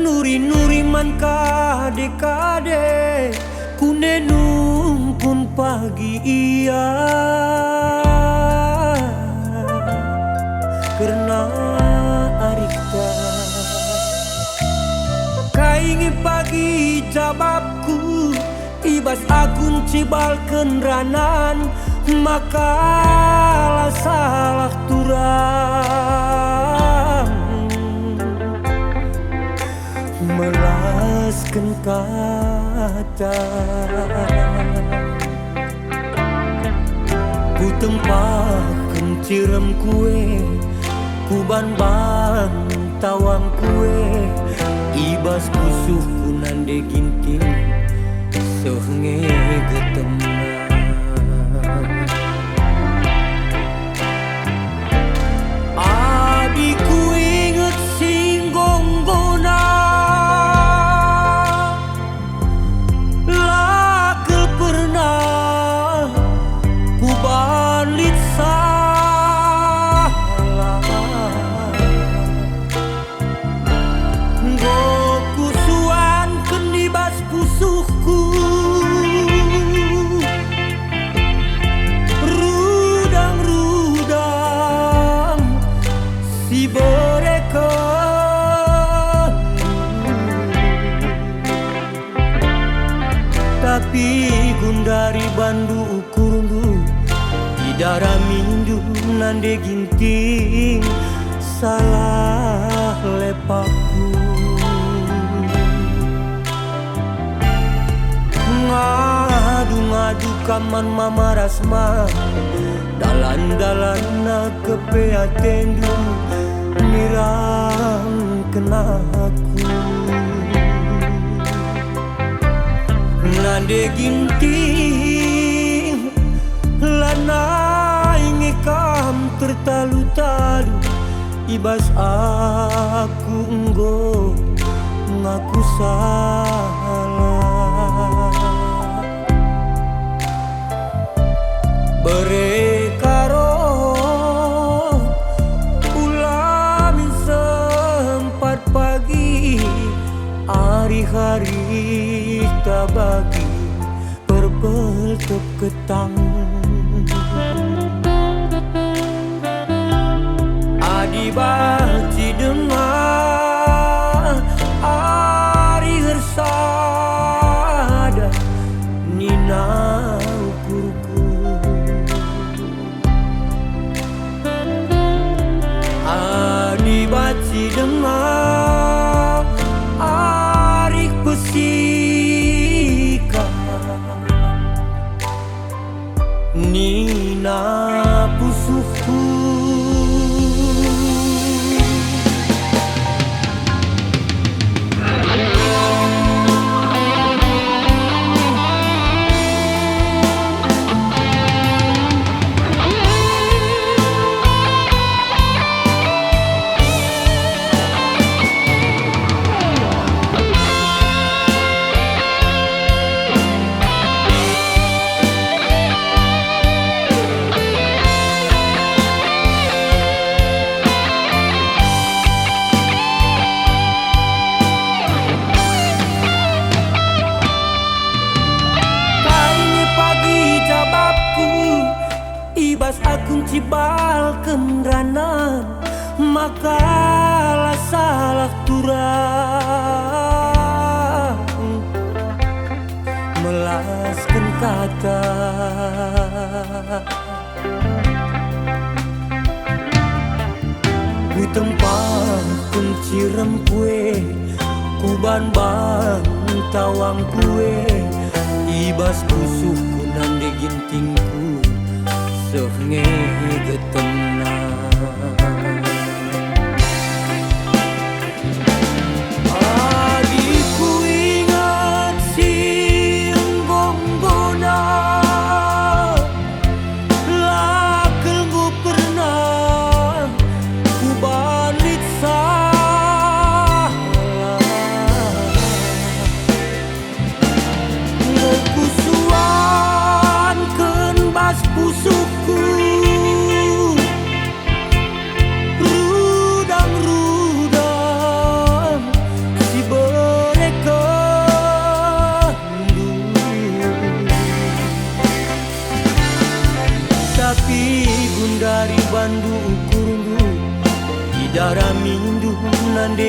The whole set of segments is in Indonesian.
Nuri-nuri man kade-kade kunenung pun pagi iya karena arikta kaingi pagi jawabku ibas akun cibal kenranan maka salah turang melaskan kata ku tempahkan cirem kue ku ban-ban tawang kue ibas pusuh kunande ginting sehenge getemna adikku inget singgonggona lakel pernah ku balit salah goku suan kendibas pusuhku rudang-rudang si bereka tapi gundari bandu ukurlu di darah mindu nande ginting salah lepakku ngadu-ngadu kaman mama rasma dalan-dalan na kepeatendu mirang kenaku nande ginting lana ingi kam tertalu-talu ibas aku enggo ngaku salah berekaro ulami sempat pagi hari-hari tak bagi berbeltep ketang adi baci dengar ari hersada nina ukurku adi baci dengar arik pesika nina pusuhku ibas akun cibal kendranan maka salah turang melaskan kata ku tempahkan cirem kue ku ban-ban tawang kue ibas pusuhku nande gintingku sehenge getemna adikku ingat singgonggona lakel ku pernah ku balit salah goku suan ken bas pusuhku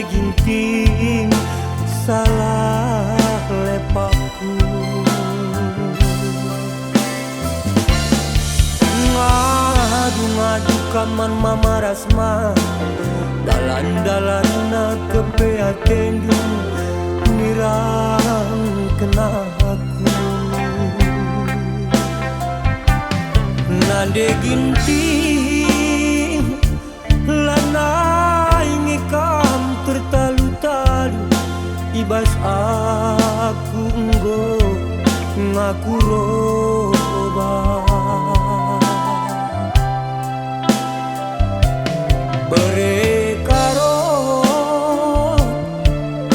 nande ginting salah lepaku. Ngadu-ngadu kaman mama rasma dalan-dalan na kepeatendu nirang kena aku. Nande ginting lanai ngekam tertalu-talu ibas aku nggo ngaku roba. Berekaro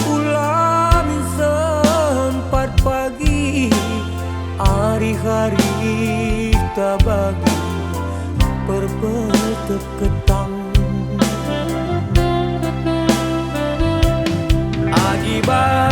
ulam sempat pagi hari-hari tak bagi perpetep ketang. Adiba